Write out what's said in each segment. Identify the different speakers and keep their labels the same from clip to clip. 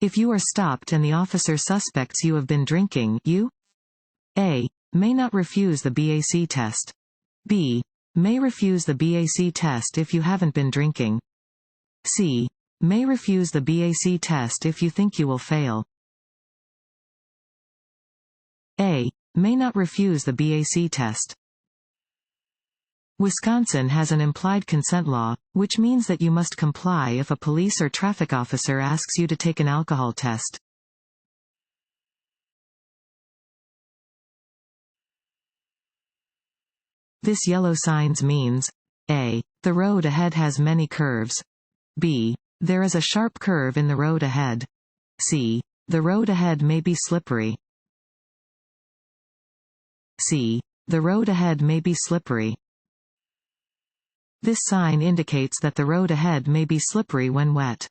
Speaker 1: If you are stopped and the officer suspects you have been drinking, you A. may not refuse the BAC test. B. may refuse the BAC test if you haven't been drinking. C. may refuse the BAC test if you think you will fail. A. may not refuse the BAC test. Wisconsin has an implied consent law, which means that you must comply if a police or traffic officer asks you to take an alcohol test. This yellow signs means A. the road ahead has many curves. B. there is a sharp curve in the road ahead. C. the road ahead may be slippery. C. the road ahead may be slippery. This sign indicates that the road ahead may be slippery when wet.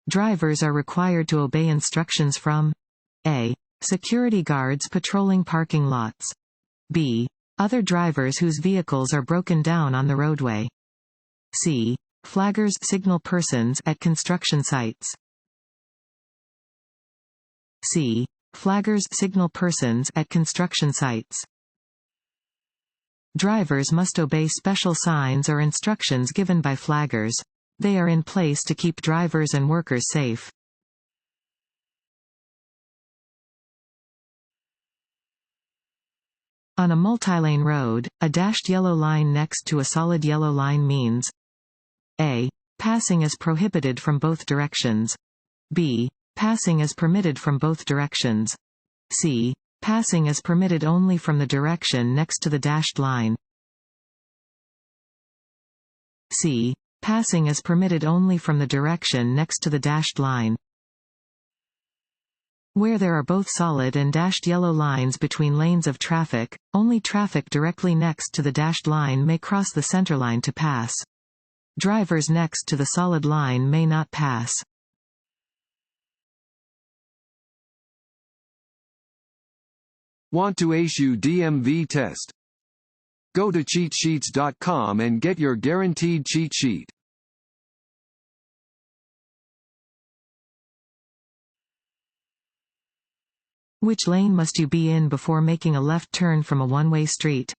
Speaker 1: Drivers are required to obey instructions from A. security guards patrolling parking lots. B. other drivers whose vehicles are broken down on the roadway. C. flaggers signal persons at construction sites. C. flaggers signal persons at construction sites. Drivers must obey special signs or instructions given by flaggers. They are in place to keep drivers and workers safe. On a multi-lane road, a dashed yellow line next to a solid yellow line means A. passing is prohibited from both directions. B. passing is permitted from both directions. C. passing is permitted only from the direction next to the dashed line. C. passing is permitted only from the direction next to the dashed line. Where there are both solid and dashed yellow lines between lanes of traffic, only traffic directly next to the dashed line may cross the centerline to pass. Drivers next to the solid line may not pass.
Speaker 2: Want to ace your DMV test? Go to cheatsheets.com and get your guaranteed cheat sheet.
Speaker 1: Which lane must you be in before making a left turn from a one-way street?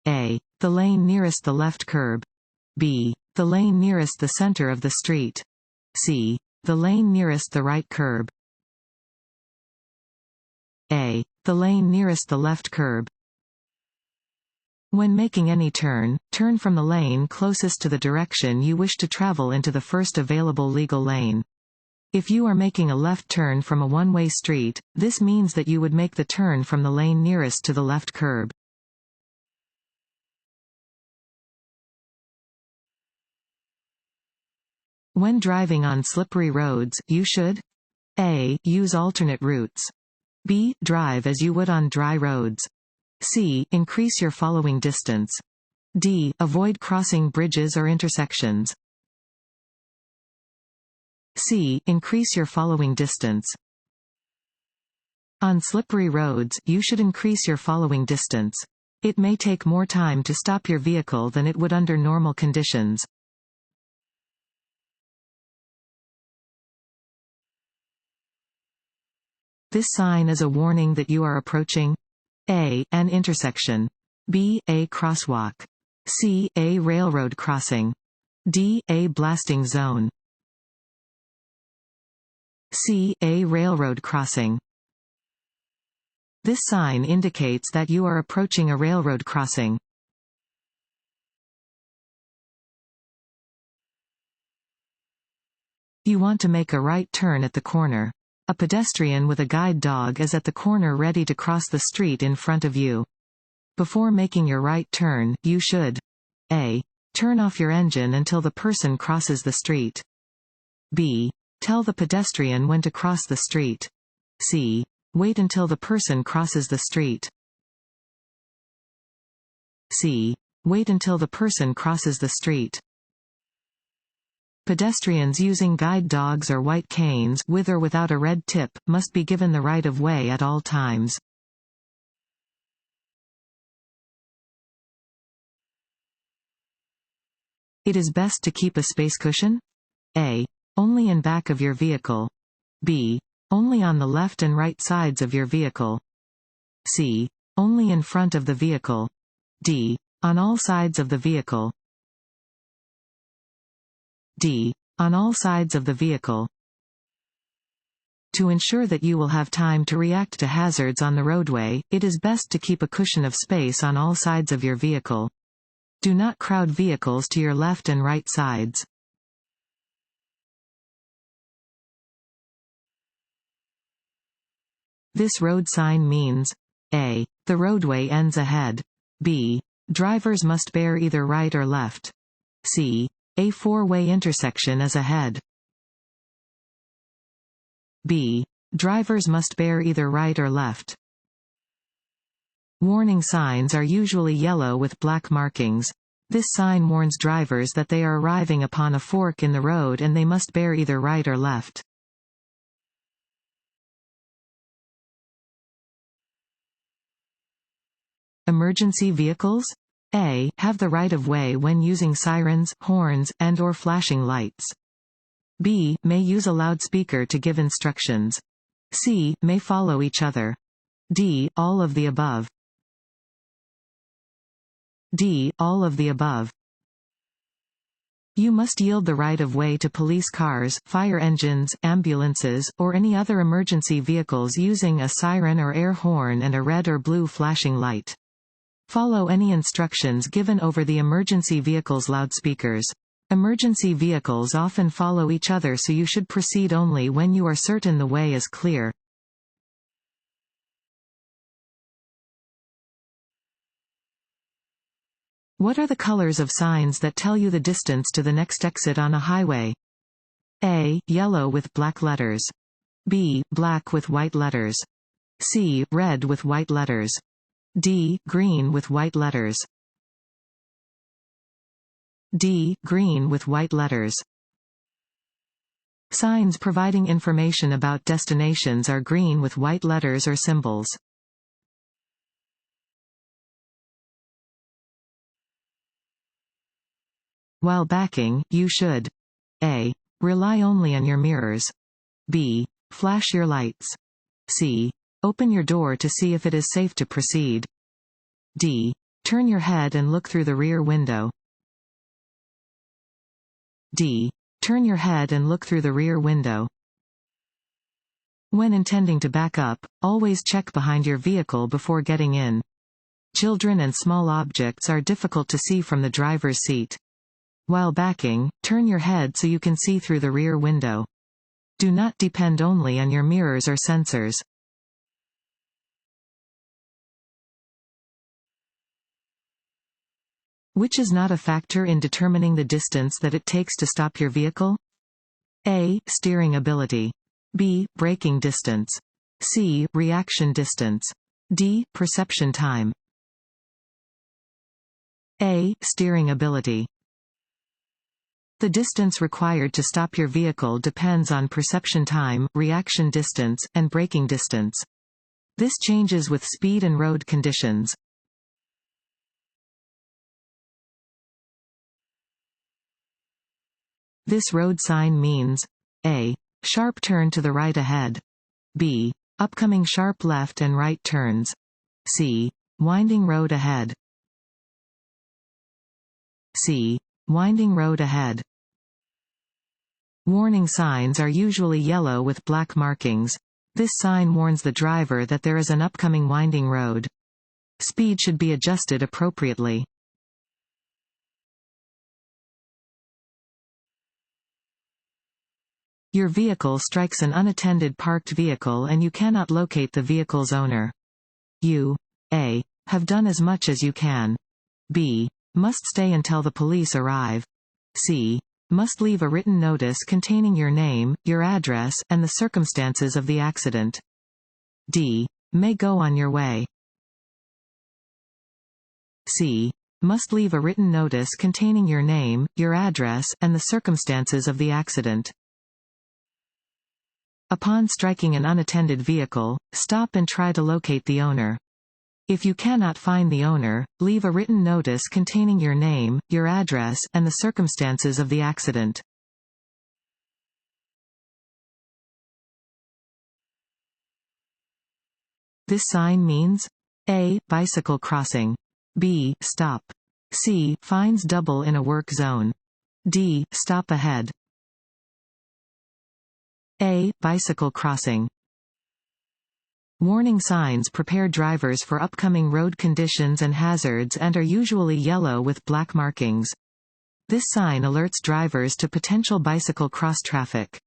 Speaker 1: A. the lane nearest the left curb. B. the lane nearest the center of the street. C. the lane nearest the right curb. A. the lane nearest the left curb. When making any turn, turn from the lane closest to the direction you wish to travel into the first available legal lane. If you are making a left turn from a one-way street, this means that you would make the turn from the lane nearest to the left curb. When driving on slippery roads, you should A. use alternate routes. B. drive as you would on dry roads. C. increase your following distance. D. avoid crossing bridges or intersections. C. increase your following distance. On slippery roads, you should increase your following distance. It may take more time to stop your vehicle than it would under normal conditions. This sign is a warning that you are approaching A. an intersection. B. a crosswalk. C. a railroad crossing. D. a blasting zone. C. a railroad crossing. This sign indicates that you are approaching a railroad crossing. You want to make a right turn at the corner. A pedestrian with a guide dog is at the corner ready to cross the street in front of you. Before making your right turn, you should A. turn off your engine until the person crosses the street. B. tell the pedestrian when to cross the street. C. wait until the person crosses the street. C. wait until the person crosses the street. Pedestrians using guide dogs or white canes, with or without a red tip, must be given the right of way at all times. It is best to keep a space cushion? A. Only in back of your vehicle. B. Only on the left and right sides of your vehicle. C. Only in front of the vehicle. D. On all sides of the vehicle. D. On all sides of the vehicle. To ensure that you will have time to react to hazards on the roadway, it is best to keep a cushion of space on all sides of your vehicle. Do not crowd vehicles to your left and right sides. This road sign means A. The roadway ends ahead. B. Drivers must bear either right or left. C. A four-way intersection is ahead. B. Drivers must bear either right or left. Warning signs are usually yellow with black markings. This sign warns drivers that they are arriving upon a fork in the road and they must bear either right or left. Emergency vehicles? A. Have the right of way when using sirens, horns, and/or flashing lights. B. May use a loudspeaker to give instructions. C. May follow each other. D. All of the above. D. All of the above. You must yield the right of way to police cars, fire engines, ambulances, or any other emergency vehicles using a siren or air horn and a red or blue flashing light. Follow any instructions given over the emergency vehicle's loudspeakers. Emergency vehicles often follow each other, so you should proceed only when you are certain the way is clear. What are the colors of signs that tell you the distance to the next exit on a highway? A. Yellow with black letters. B. Black with white letters. C. Red with white letters. D. Green with white letters. D. Green with white letters. Signs providing information about destinations are green with white letters or symbols. While backing, you should A. Rely only on your mirrors. B. Flash your lights. C. Open your door to see if it is safe to proceed. D. Turn your head and look through the rear window. D. Turn your head and look through the rear window. When intending to back up, always check behind your vehicle before getting in. Children and small objects are difficult to see from the driver's seat. While backing, turn your head so you can see through the rear window. Do not depend only on your mirrors or sensors. Which is not a factor in determining the distance that it takes to stop your vehicle? A. Steering ability. B. Braking distance. C. Reaction distance. D. Perception time. A. Steering ability. The distance required to stop your vehicle depends on perception time, reaction distance, and braking distance. This changes with speed and road conditions. This road sign means A. Sharp turn to the right ahead. B. Upcoming sharp left and right turns. C. Winding road ahead. C. Winding road ahead. Warning signs are usually yellow with black markings. This sign warns the driver that there is an upcoming winding road. Speed should be adjusted appropriately. Your vehicle strikes an unattended parked vehicle and you cannot locate the vehicle's owner. You A. Have done as much as you can. B. Must stay until the police arrive. C. Must leave a written notice containing your name, your address, and the circumstances of the accident. D. May go on your way. C. Must leave a written notice containing your name, your address, and the circumstances of the accident. Upon striking an unattended vehicle, stop and try to locate the owner. If you cannot find the owner, leave a written notice containing your name, your address, and the circumstances of the accident. This sign means A. Bicycle crossing. B. Stop. C. Fines double in a work zone. D. Stop ahead. A. Bicycle crossing. Warning signs prepare drivers for upcoming road conditions and hazards and are usually yellow with black markings. This sign alerts drivers to potential bicycle cross traffic.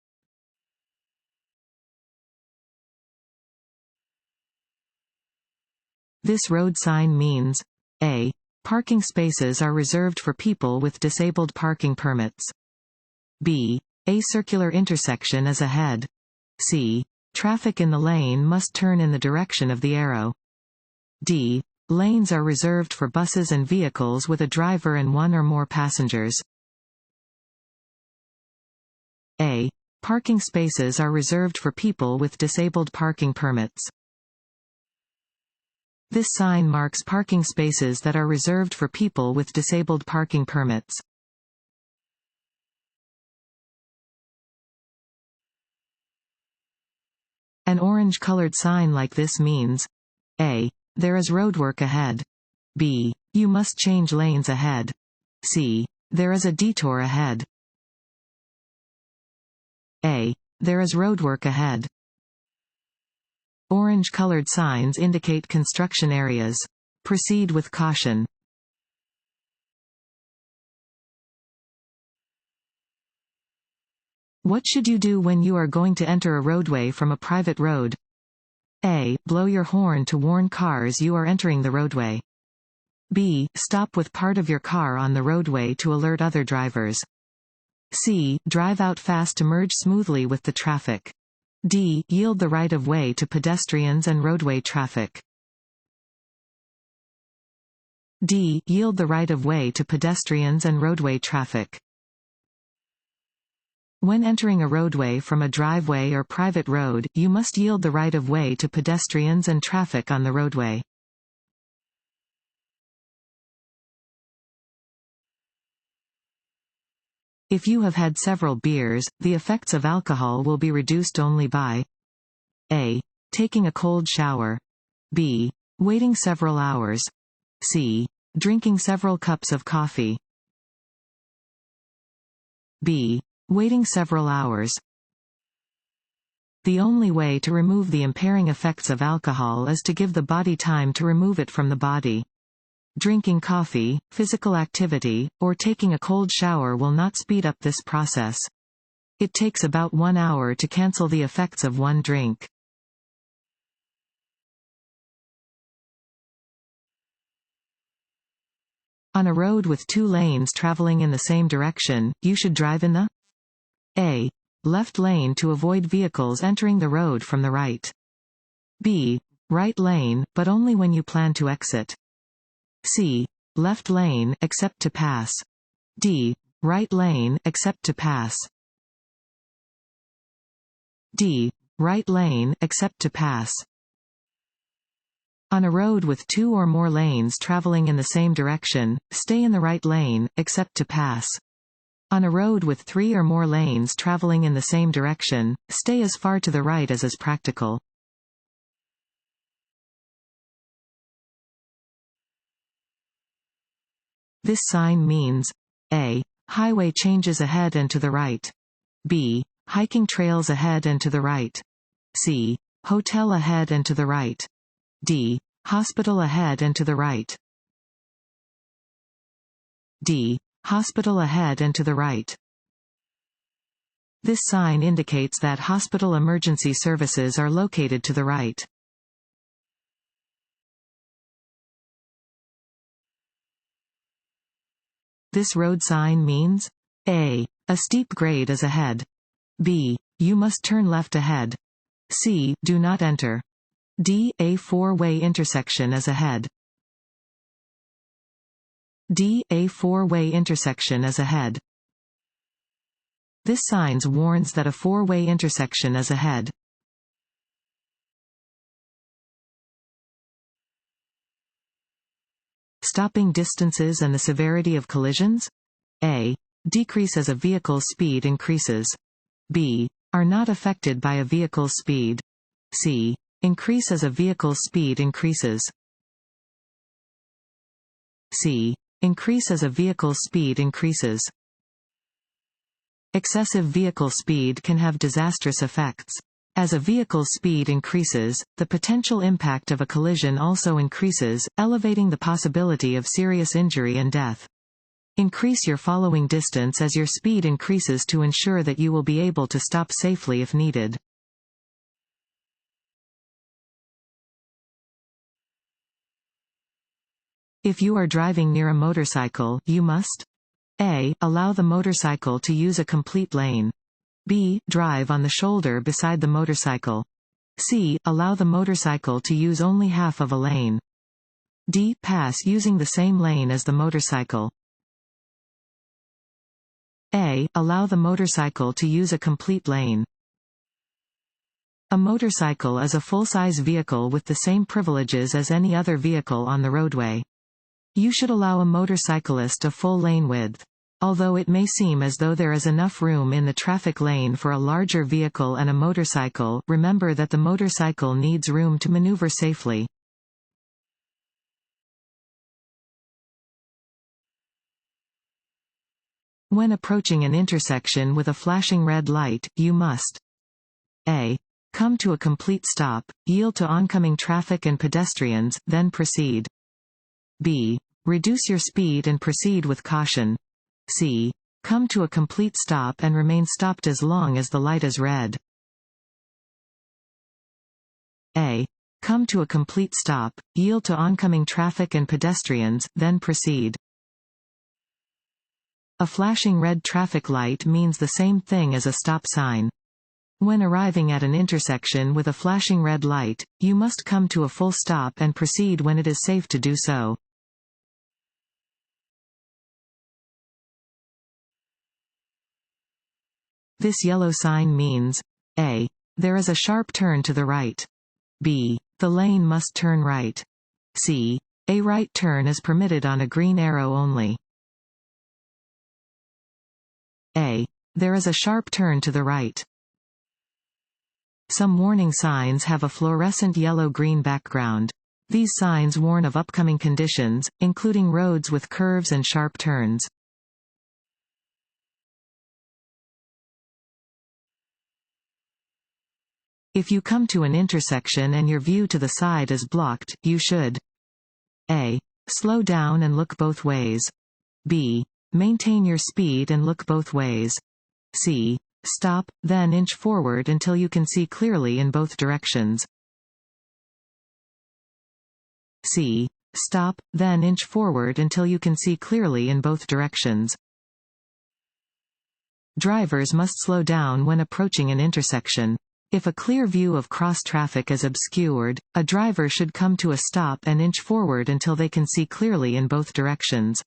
Speaker 1: This road sign means A. Parking spaces are reserved for people with disabled parking permits. B. A circular intersection is ahead. C. Traffic in the lane must turn in the direction of the arrow. D. Lanes are reserved for buses and vehicles with a driver and one or more passengers. A. Parking spaces are reserved for people with disabled parking permits. This sign marks parking spaces that are reserved for people with disabled parking permits. An orange-colored sign like this means A. There is roadwork ahead. B. You must change lanes ahead. C. There is a detour ahead. A. There is roadwork ahead. Orange-colored signs indicate construction areas. Proceed with caution. What should you do when you are going to enter a roadway from a private road? A. Blow your horn to warn cars you are entering the roadway. B. Stop with part of your car on the roadway to alert other drivers. C. Drive out fast to merge smoothly with the traffic. D. Yield the right of way to pedestrians and roadway traffic. D. Yield the right of way to pedestrians and roadway traffic. When entering a roadway from a driveway or private road, you must yield the right of way to pedestrians and traffic on the roadway. If you have had several beers, the effects of alcohol will be reduced only by A. Taking a cold shower. B. Waiting several hours. C. Drinking several cups of coffee. B. Waiting several hours. The only way to remove the impairing effects of alcohol is to give the body time to remove it from the body. Drinking coffee, physical activity, or taking a cold shower will not speed up this process. It takes about 1 hour to cancel the effects of one drink. On a road with 2 lanes traveling in the same direction, you should drive in the A. Left lane to avoid vehicles entering the road from the right. B. Right lane, but only when you plan to exit. C. Left lane, except to pass. D. Right lane, except to pass. D. Right lane, except to pass. On a road with 2 or more lanes traveling in the same direction, stay in the right lane, except to pass. On a road with 3 or more lanes traveling in the same direction, stay as far to the right as is practical. This sign means A. Highway changes ahead and to the right. B. Hiking trails ahead and to the right. C. Hotel ahead and to the right. D. Hospital ahead and to the right. D. Hospital ahead and to the right. This sign indicates that hospital emergency services are located to the right. This road sign means A. A steep grade is ahead. B. You must turn left ahead. C. Do not enter. D. A 4-way intersection is ahead. D. A 4-way intersection is ahead. This sign warns that a 4-way intersection is ahead. Stopping distances and the severity of collisions? A. Decrease as a vehicle's speed increases. B. Are not affected by a vehicle's speed. C. Increase as a vehicle's speed increases. C. Increase as a vehicle's speed increases. Excessive vehicle speed can have disastrous effects. As a vehicle's speed increases, the potential impact of a collision also increases, elevating the possibility of serious injury and death. Increase your following distance as your speed increases to ensure that you will be able to stop safely if needed. If you are driving near a motorcycle, you must A. Allow the motorcycle to use a complete lane. B. Drive on the shoulder beside the motorcycle. C. Allow the motorcycle to use only half of a lane. D. Pass using the same lane as the motorcycle. A. Allow the motorcycle to use a complete lane. A motorcycle is a full-size vehicle with the same privileges as any other vehicle on the roadway. You should allow a motorcyclist a full lane width. Although it may seem as though there is enough room in the traffic lane for a larger vehicle and a motorcycle, remember that the motorcycle needs room to maneuver safely. When approaching an intersection with a flashing red light, you must A. Come to a complete stop, yield to oncoming traffic and pedestrians, then proceed. B. Reduce your speed and proceed with caution. C. Come to a complete stop and remain stopped as long as the light is red. A. Come to a complete stop, yield to oncoming traffic and pedestrians, then proceed. A flashing red traffic light means the same thing as a stop sign. When arriving at an intersection with a flashing red light, you must come to a full stop and proceed when it is safe to do so. This yellow sign means A. There is a sharp turn to the right. B. The lane must turn right. C. A right turn is permitted on a green arrow only. A. There is a sharp turn to the right. Some warning signs have a fluorescent yellow-green background. These signs warn of upcoming conditions, including roads with curves and sharp turns. If you come to an intersection and your view to the side is blocked, you should A. Slow down and look both ways. B. Maintain your speed and look both ways. C. Stop, then inch forward until you can see clearly in both directions. C. Stop, then inch forward until you can see clearly in both directions. Drivers must slow down when approaching an intersection. If a clear view of cross-traffic is obscured, a driver should come to a stop and inch forward until they can see clearly in both directions.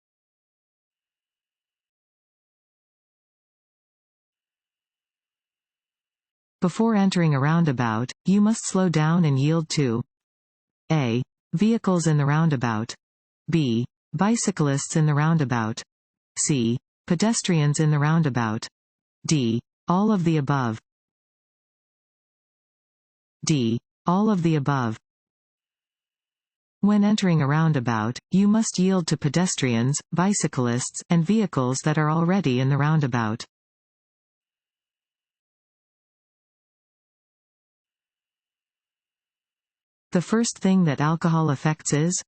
Speaker 1: Before entering a roundabout, you must slow down and yield to A. Vehicles in the roundabout. B. Bicyclists in the roundabout. C. Pedestrians in the roundabout. D. All of the above. D. All of the above. When entering a roundabout, you must yield to pedestrians, bicyclists, and vehicles that are already in the roundabout. The first thing that alcohol affects is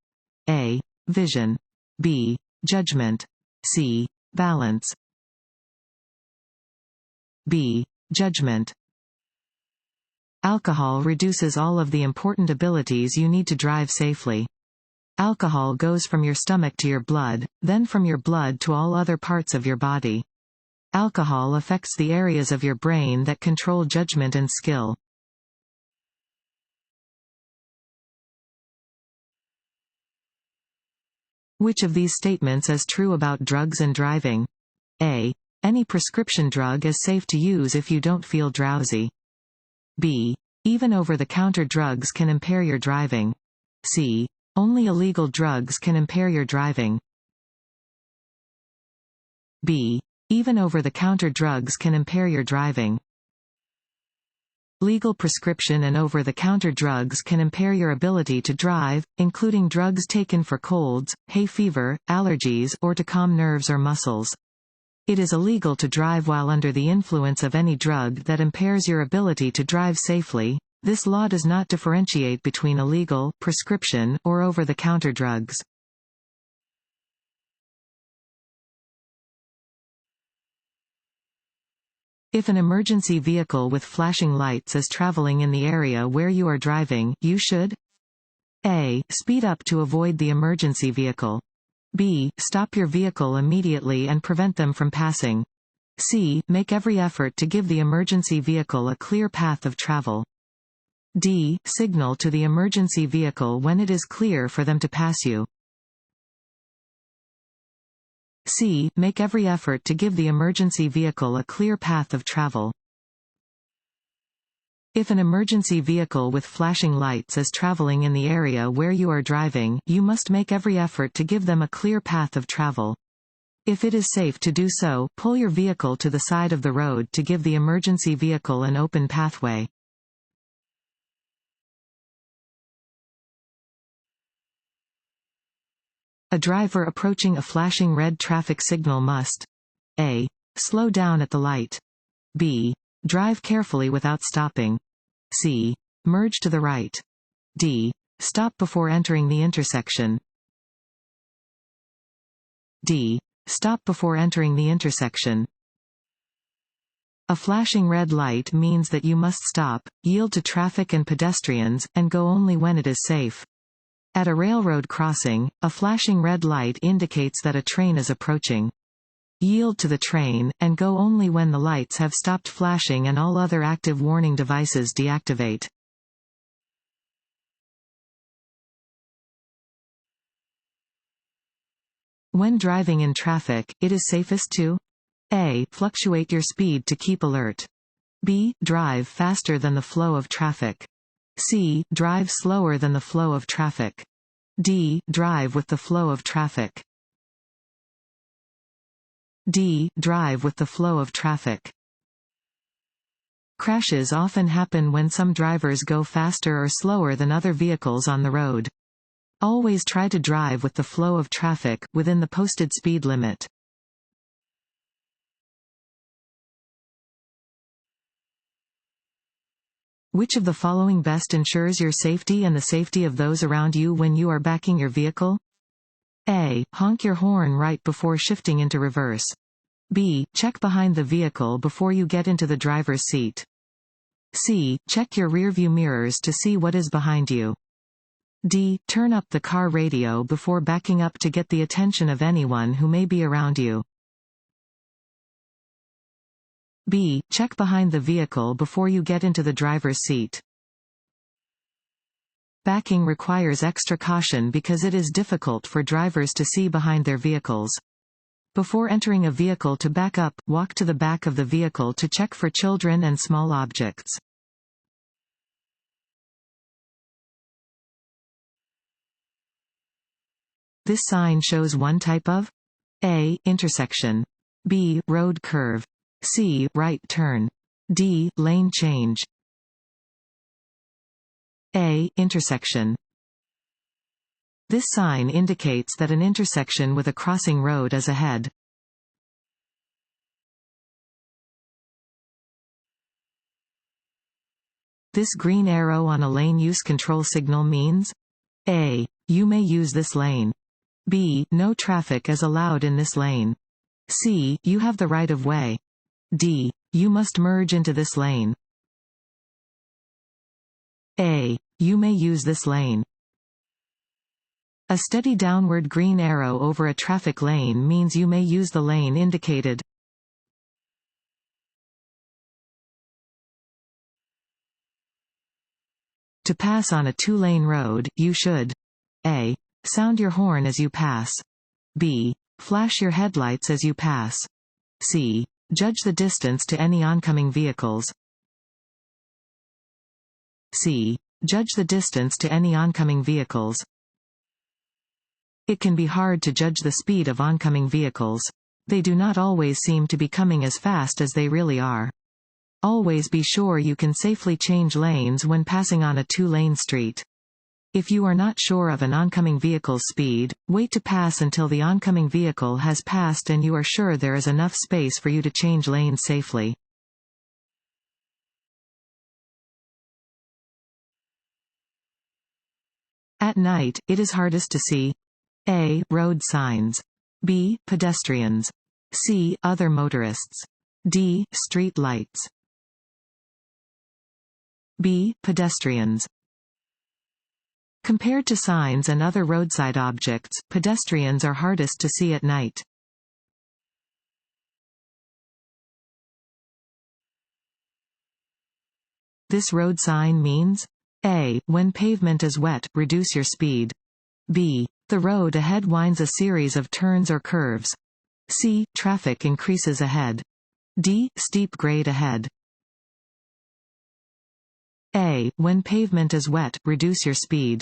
Speaker 1: A. Vision. B. Judgment. C. Balance. B. Judgment. Alcohol reduces all of the important abilities you need to drive safely. Alcohol goes from your stomach to your blood, then from your blood to all other parts of your body. Alcohol affects the areas of your brain that control judgment and skill. Which of these statements is true about drugs and driving? A. Any prescription drug is safe to use if you don't feel drowsy. B. Even over-the-counter drugs can impair your driving. C. Only illegal drugs can impair your driving. B. Even over-the-counter drugs can impair your driving. Legal prescription and over-the-counter drugs can impair your ability to drive, including drugs taken for colds, hay fever, allergies, or to calm nerves or muscles. It is illegal to drive while under the influence of any drug that impairs your ability to drive safely. This law does not differentiate between illegal, prescription, or over-the-counter drugs. If an emergency vehicle with flashing lights is traveling in the area where you are driving, you should A. Speed up to avoid the emergency vehicle. B. Stop your vehicle immediately and prevent them from passing. C. Make every effort to give the emergency vehicle a clear path of travel. D. Signal to the emergency vehicle when it is clear for them to pass you. C. Make every effort to give the emergency vehicle a clear path of travel. If an emergency vehicle with flashing lights is traveling in the area where you are driving, you must make every effort to give them a clear path of travel. If it is safe to do so, pull your vehicle to the side of the road to give the emergency vehicle an open pathway. A driver approaching a flashing red traffic signal must A. Slow down at the light. B. Drive carefully without stopping. C. Merge to the right. D. Stop before entering the intersection. D. Stop before entering the intersection. A flashing red light means that you must stop, yield to traffic and pedestrians, and go only when it is safe. At a railroad crossing, a flashing red light indicates that a train is approaching. Yield to the train, and go only when the lights have stopped flashing and all other active warning devices deactivate. When driving in traffic, it is safest to A. Fluctuate your speed to keep alert. B. Drive faster than the flow of traffic. C. Drive slower than the flow of traffic. D. Drive with the flow of traffic. D. Drive with the flow of traffic. Crashes often happen when some drivers go faster or slower than other vehicles on the road. Always try to drive with the flow of traffic, within the posted speed limit. Which of the following best ensures your safety and the safety of those around you when you are backing your vehicle? A. Honk your horn right before shifting into reverse. B. Check behind the vehicle before you get into the driver's seat. C. Check your rearview mirrors to see what is behind you. D. Turn up the car radio before backing up to get the attention of anyone who may be around you. B. Check behind the vehicle before you get into the driver's seat. Backing requires extra caution because it is difficult for drivers to see behind their vehicles. Before entering a vehicle to back up, walk to the back of the vehicle to check for children and small objects. This sign shows one type of A. Intersection. B. Road curve. C. Right turn. D. Lane change. A. Intersection. This sign indicates that an intersection with a crossing road is ahead. This green arrow on a lane use control signal means A. You may use this lane. B. No traffic is allowed in this lane. C. You have the right of way. D. You must merge into this lane. A. You may use this lane. A steady downward green arrow over a traffic lane means you may use the lane indicated. To pass on a two-lane road, you should A. Sound your horn as you pass. B. Flash your headlights as you pass. C. Judge the distance to any oncoming vehicles. C. Judge the distance to any oncoming vehicles. It can be hard to judge the speed of oncoming vehicles. They do not always seem to be coming as fast as they really are. Always be sure you can safely change lanes when passing on a two-lane street. If you are not sure of an oncoming vehicle's speed, wait to pass until the oncoming vehicle has passed and you are sure there is enough space for you to change lanes safely. At night, it is hardest to see A. Road signs, B. Pedestrians, C. Other motorists, D. Street lights. B. Pedestrians. Compared to signs and other roadside objects, pedestrians are hardest to see at night. This road sign means A. When pavement is wet, reduce your speed. B. The road ahead winds a series of turns or curves. C. Traffic increases ahead. D. Steep grade ahead. A. When pavement is wet, reduce your speed.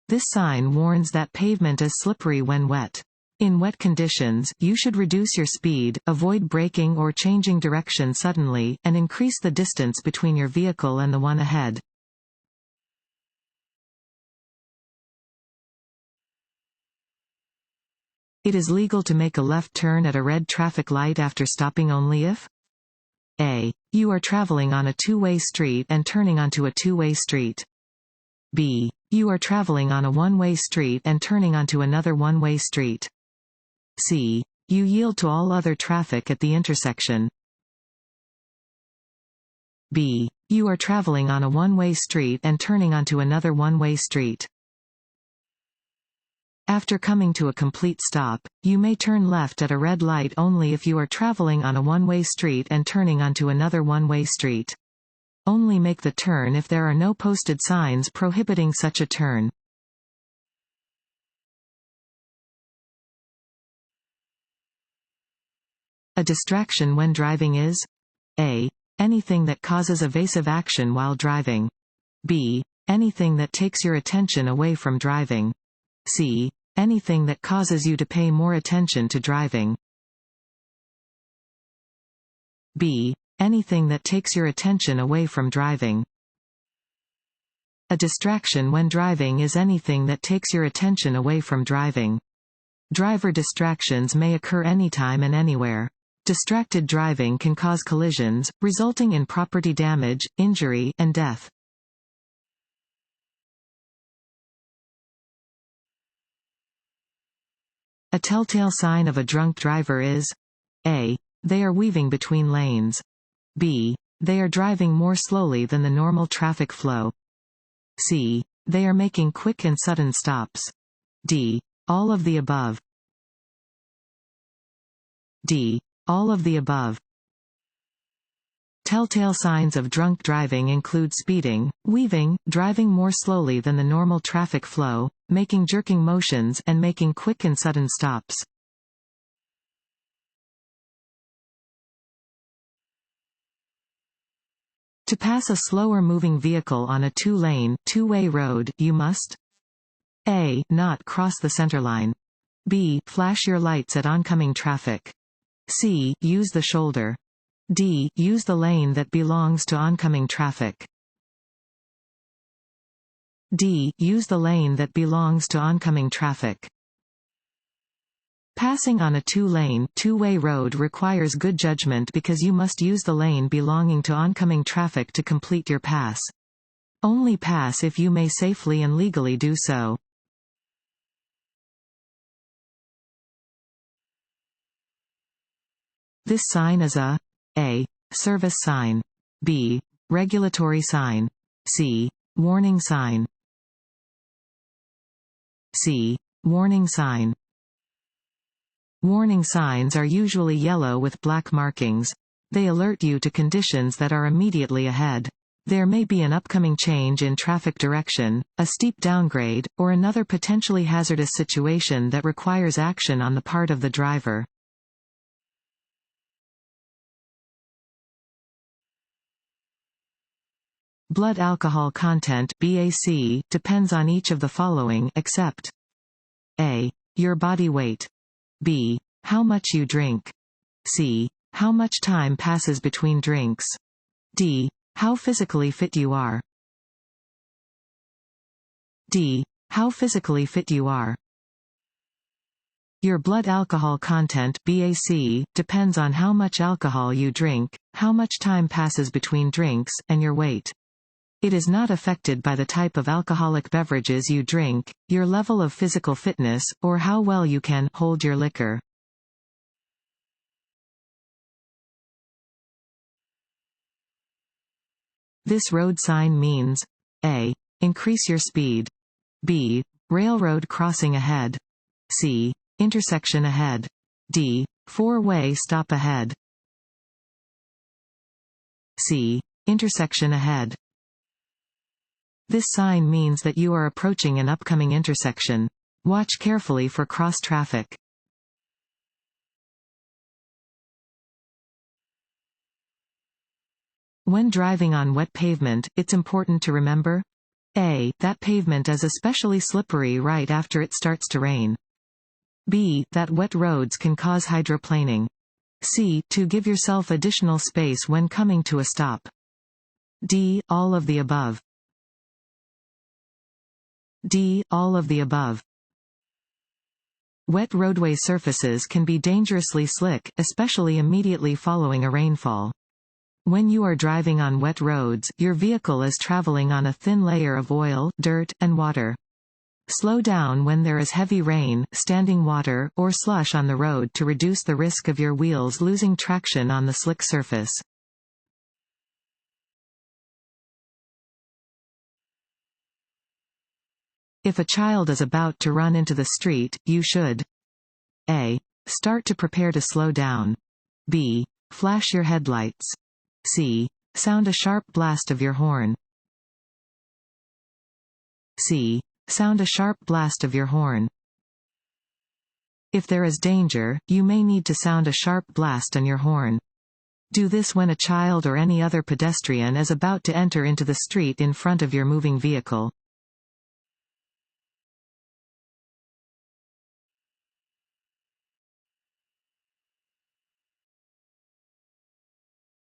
Speaker 1: This sign warns that pavement is slippery when wet. In wet conditions, you should reduce your speed, avoid braking or changing direction suddenly, and increase the distance between your vehicle and the one ahead. It is legal to make a left turn at a red traffic light after stopping only if A. You are traveling on a two-way street and turning onto a two-way street. B. You are traveling on a one-way street and turning onto another one-way street. C. You yield to all other traffic at the intersection. B. You are traveling on a one-way street and turning onto another one-way street. After coming to a complete stop, you may turn left at a red light only if you are traveling on a one-way street and turning onto another one-way street. Only make the turn if there are no posted signs prohibiting such a turn. A distraction when driving is A. Anything that causes evasive action while driving. B. Anything that takes your attention away from driving. C. Anything that causes you to pay more attention to driving. B. Anything that takes your attention away from driving. A distraction when driving is anything that takes your attention away from driving. Driver distractions may occur anytime and anywhere. Distracted driving can cause collisions, resulting in property damage, injury, and death. A telltale sign of a drunk driver is A. They are weaving between lanes. B. They are driving more slowly than the normal traffic flow. C. They are making quick and sudden stops. D. All of the above. D. All of the above. Telltale signs of drunk driving include speeding, weaving, driving more slowly than the normal traffic flow, making jerking motions, and making quick and sudden stops. To pass a slower moving vehicle on a two-lane, two-way road, you must A. Not cross the centerline. B. Flash your lights at oncoming traffic. C. Use the shoulder. D. Use the lane that belongs to oncoming traffic. D. Use the lane that belongs to oncoming traffic. Passing on a two-lane, two-way road requires good judgment because you must use the lane belonging to oncoming traffic to complete your pass. Only pass if you may safely and legally do so. This sign is a service sign. B. Regulatory sign. C. Warning sign. C. Warning sign. Warning signs are usually yellow with black markings. They alert you to conditions that are immediately ahead. There may be an upcoming change in traffic direction, a steep downgrade, or another potentially hazardous situation that requires action on the part of the driver. Blood alcohol content (BAC) depends on each of the following except A. Your body weight. B. How much you drink. C. How much time passes between drinks. D. How physically fit you are. D. How physically fit you are. Your blood alcohol content (BAC) depends on how much alcohol you drink, how much time passes between drinks, and your weight. It is not affected by the type of alcoholic beverages you drink, your level of physical fitness, or how well you can hold your liquor. This road sign means A. Increase your speed. B. Railroad crossing ahead. C. Intersection ahead. D. Four-way stop ahead. C. Intersection ahead. This sign means that you are approaching an upcoming intersection. Watch carefully for cross traffic. When driving on wet pavement, it's important to remember A. That pavement is especially slippery right after it starts to rain. B. That wet roads can cause hydroplaning. C. To give yourself additional space when coming to a stop. D. All of the above. D. All of the above. Wet roadway surfaces can be dangerously slick, especially immediately following a rainfall. When you are driving on wet roads, your vehicle is traveling on a thin layer of oil, dirt, and water. Slow down when there is heavy rain, standing water, or slush on the road to reduce the risk of your wheels losing traction on the slick surface. If a child is about to run into the street, you should A. Start to prepare to slow down. B. Flash your headlights. C. Sound a sharp blast of your horn. C. Sound a sharp blast of your horn. If there is danger, you may need to sound a sharp blast on your horn. Do this when a child or any other pedestrian is about to enter into the street in front of your moving vehicle.